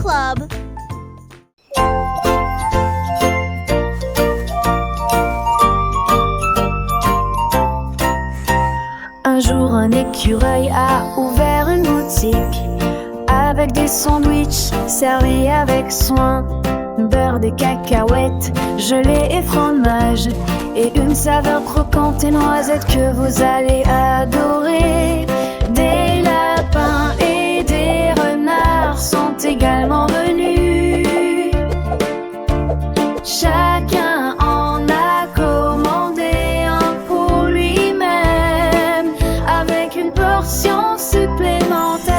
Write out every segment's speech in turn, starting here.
Club. Un jour, un écureuil a ouvert une boutique avec des sandwichs servis avec soin, beurre, des cacahuètes, gelée et fromage, et une saveur croquante et noisette que vous allez adorer. Des lapins et des renards sont également venus. Chacun en a commandé un pour lui-même, avec une portion supplémentaire.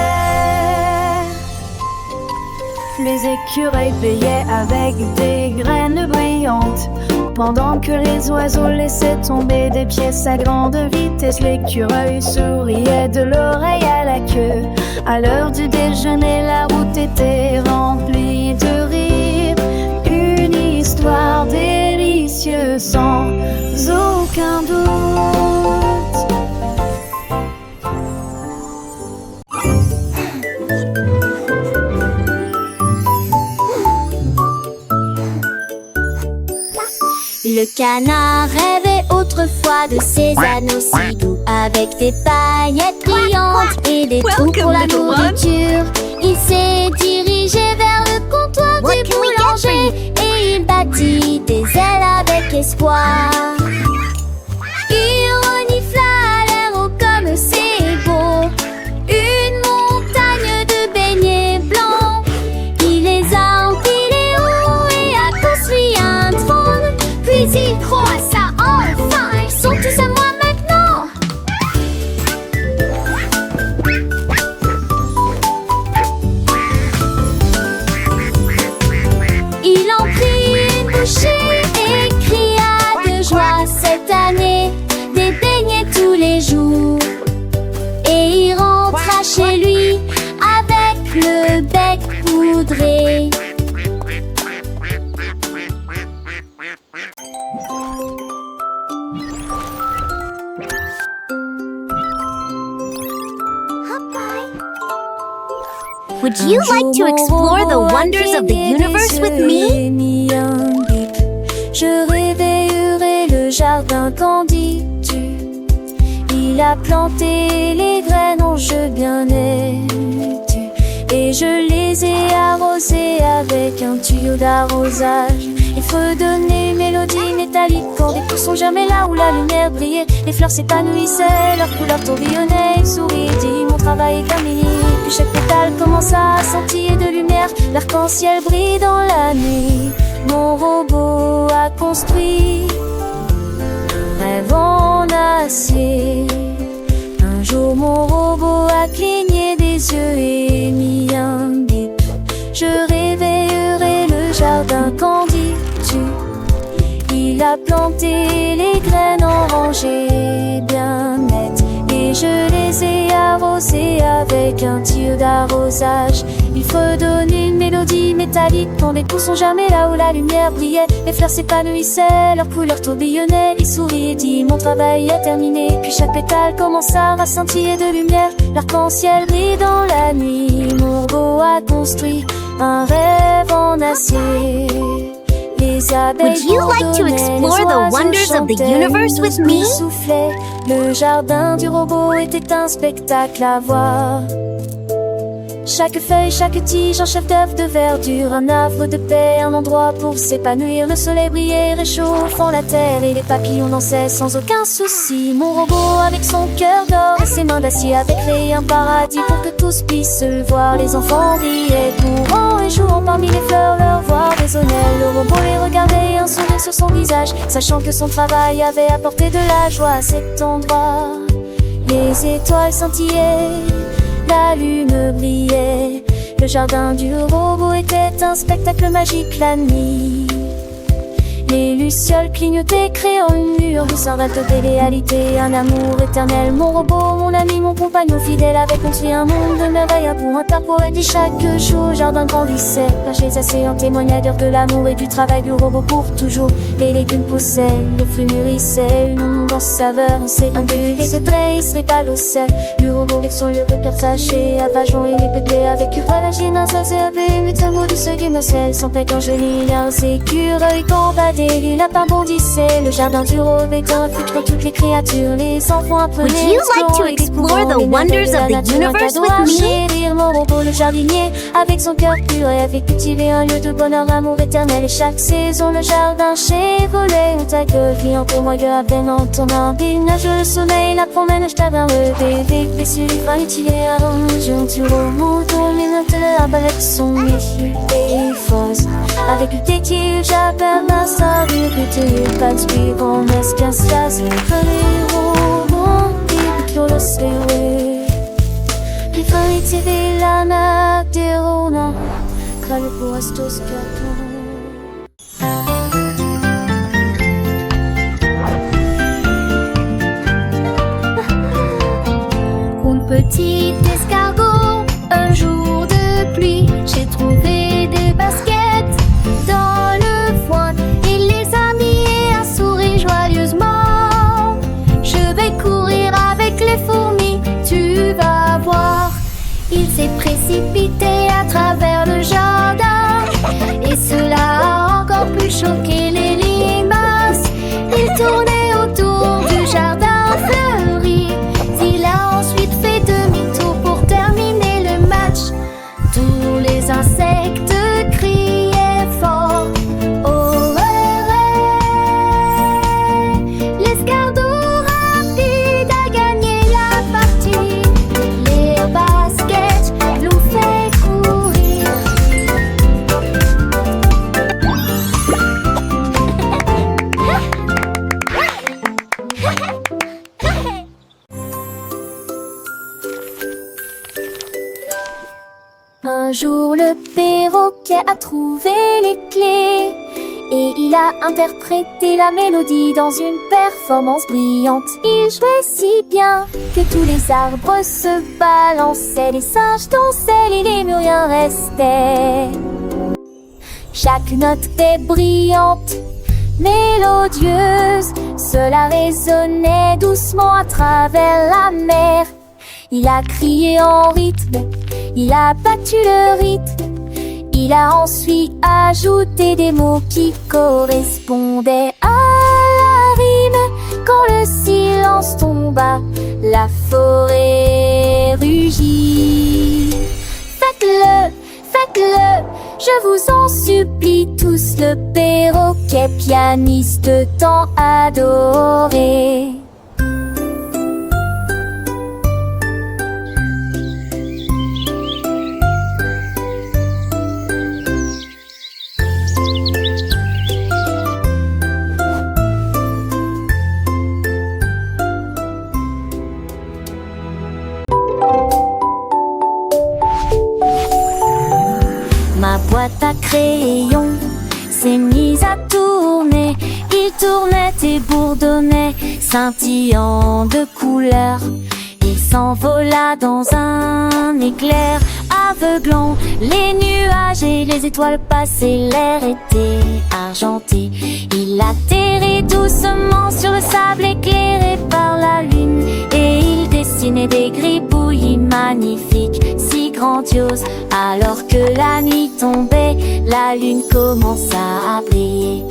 Les écureuils payaient avec des graines brillantes, pendant que les oiseaux laissaient tomber des pièces à grande vitesse. L'écureuil souriait de l'oreille à la queue. À l'heure du déjeuner, la route était remplie de rires. Une histoire délicieuse sans aucun doute. Le canard rêvait autrefois de ses anneaux si doux, avec des paillettes brillantes et des trous pour la nourriture. Il s'est dirigé vers le comptoir du boulanger et il battit des ailes avec espoir. Il renifla l'air haut comme c'est beau, une montagne de beignets blancs. Il les a empilés haut et a construit un trône. Puis il croissa enfin, ils sont tous à moi maintenant. Il en prit une bouchée et cria de joie. Cette année, des beignets tous les jours. Et il rentra chez lui avec le bec poudré. Would you like to explore the wonders of the universe with me? Je réveillerai le jardin candidu. Il a planté les graines en jeu bien étu, et je les ai arrosées avec un tuyau d'arrosage. Il fredonnait une mélodie métallique quand les poussons jamais là où la lumière brillait. Les fleurs s'épanouissaient, leurs couleurs tourbillonnaient. Il sourit, dit mon travail est terminé. Puis chaque pétale commença à scintiller de lumière. L'arc-en-ciel brille dans la nuit. Mon robot a construit un rêve en acier. Un jour mon robot a cligné des yeux et mis un bip. Je réveillerai le jardin candidu. Il a planté les graines en rangées bien nettes, et je les ai arrosées avec un tuyau d'arrosage. Il fredonne une mélodie métallique quand les poussons jamais là où la lumière brillait. Les fleurs s'épanouissaient, leurs couleurs tourbillonnaient. Il sourit et dit mon travail est terminé. Puis chaque pétale commença à scintiller de lumière. L'arc-en-ciel brille dans la nuit. Mon robot a construit un rêve en acier. Would you like to explore the wonders of the universe with me? Le jardin du robot était un spectacle à voir. Chaque feuille, chaque tige, un chef d'œuvre de verdure, un havre de paix, un endroit pour s'épanouir. Le soleil brillait, réchauffant la terre, et les papillons dansaient sans aucun souci. Mon robot avec son cœur d'or et ses mains d'acier avait créé un paradis pour que tous puissent le voir. Les enfants riaient, courant et jouant parmi les fleurs, leur voix résonnait. Le robot les regardait et un sourire sur son visage, sachant que son travail avait apporté de la joie à cet endroit. Les étoiles scintillaient, la lune brillait. Le jardin du robot était un spectacle magique la nuit. Les lucioles clignotaient, créant une lueur de savate télé-réalité. Un amour éternel, mon robot, mon ami, mon compagnon fidèle. Avec construit un monde de merveilles pour interpoéter chaque jour. Jardin grandissait, caché assez en témoignage de l'amour et du travail du robot pour toujours. Les légumes poussaient, les fruits mûrissaient, une onde saveur, c'est un but. Et ce trait, il se régale au sel. Du robot avec son lieu de père saché, à Vajon et les bébés avec Uvalagine, un CAP, 8 cerveaux de ceux qui me scellent. Sans tête angéline, un écureuil gambadé, les lapins bondissaient. Le jardin du robot est un refuge pour toutes les créatures. Les enfants apprenaient. Would you like to explore the wonders of the universe with me? Mon robot, le jardinier, avec son cœur pur et avait cultivé un lieu de bonheur, amour éternel. Et chaque saison, le jardin chez volé, on ta gueule, client pour moi, gueule à peine en tournant. Nage le soleil, la promène, je t'avais rêvé. Blessure, il va utiliser un jour, tu remontes, on minute, la balette, son métier et fausse. Avec le téquil, j'appelle ma sœur, du but, pas de suivant, mais ce qu'un stas, les robots, et que le série. Il faut utiliser la nappe des ronins, car le pour estos cartons. Petit escargot, un jour de pluie, j'ai trouvé des baskets dans le foin. Il les a mis et a souri joyeusement. Je vais courir avec les fourmis, tu vas voir. Il s'est précipité à travers le jardin et cela a encore plus choqué les limaces. Il tournait autour du jardin fleuri. Il a ensuite fait demi-tour pour terminer le match. Tous les insectes criaient fort. Oh, l'escargot rapide a gagné la partie. Les baskets l'ont fait courir. Un jour, le perroquet a trouvé les clés et il a interprété la mélodie dans une performance brillante. Il jouait si bien que tous les arbres se balançaient, les singes dansaient et les mûriers restaient. Chaque note était brillante, mélodieuse, cela résonnait doucement à travers la mer. Il a crié en rythme, il a battu le rythme. Il a ensuite ajouté des mots qui correspondaient à la rime. Quand le silence tomba, la forêt rugit. Faites-le, faites-le, je vous en supplie tous, le perroquet pianiste tant adoré. Ma boîte à crayons s'est mise à tourner. Il tournait et bourdonnait, scintillant de couleurs. Il s'envola dans un éclair aveuglant. Les nuages et les étoiles passaient, l'air était argenté. Il atterrit doucement sur le sable éclairé par la lune. Et il dessinait des gribouillis magnifiques, si grandioses. Alors que la nuit tombait, la lune commença à briller.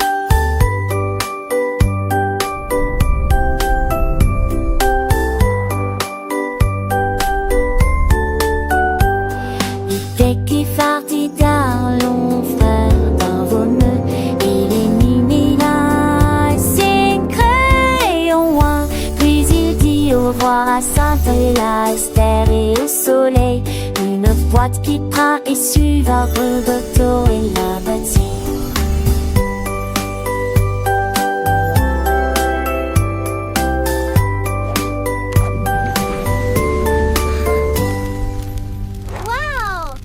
Dès qu'il partit d'un long frère d'un veneux, il élimina ses crayons loin. Puis il dit au revoir à Sainte à Esther et au soleil. Une boîte qui prend et suivra Roberto et la bâtie. Wow!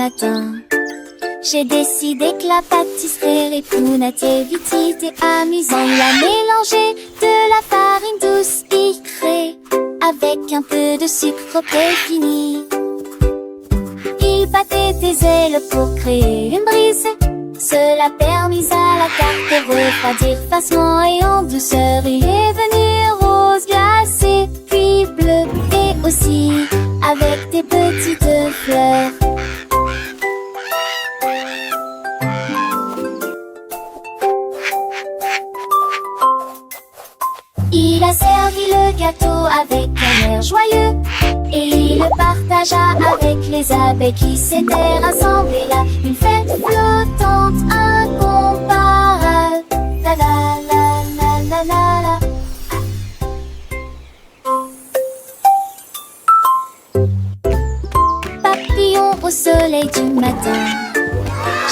matin. J'ai décidé que la pâtisserie Répounatier vite était amusant. Il a mélangé de la farine douce sucrée avec un peu de sucre fini. Il battait des ailes pour créer une brise. Cela permis à la tarte de refroidir facilement et en douceur. Il est venu rose glacé, puis bleu et aussi avec des petites fleurs. Il a servi le gâteau avec un air joyeux et il le partagea avec les abeilles qui s'étaient rassemblées là. Une fête flottante incomparable. La la la la la la la. Papillon au soleil du matin.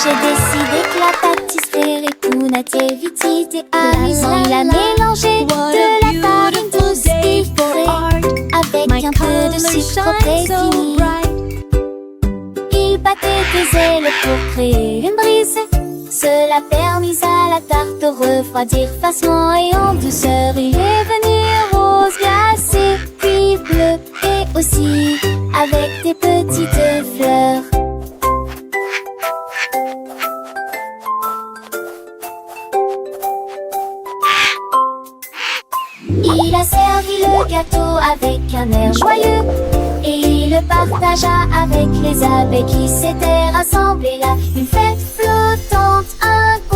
J'ai décidé que la pâtisserie Répounatier vite était amusant. Il a mélangé de la farine douce sucrée avec un peu de sucre fini. Il battait des ailes pour créer une brise. Cela permis à la tarte de refroidir facilement et en douceur. Il est venu rose glacé, puis bleu et aussi avec des petites fleurs. Il a servi le gâteau avec un air joyeux et il le partagea avec les abeilles qui s'étaient rassemblées là. Une fête flottante incroyable.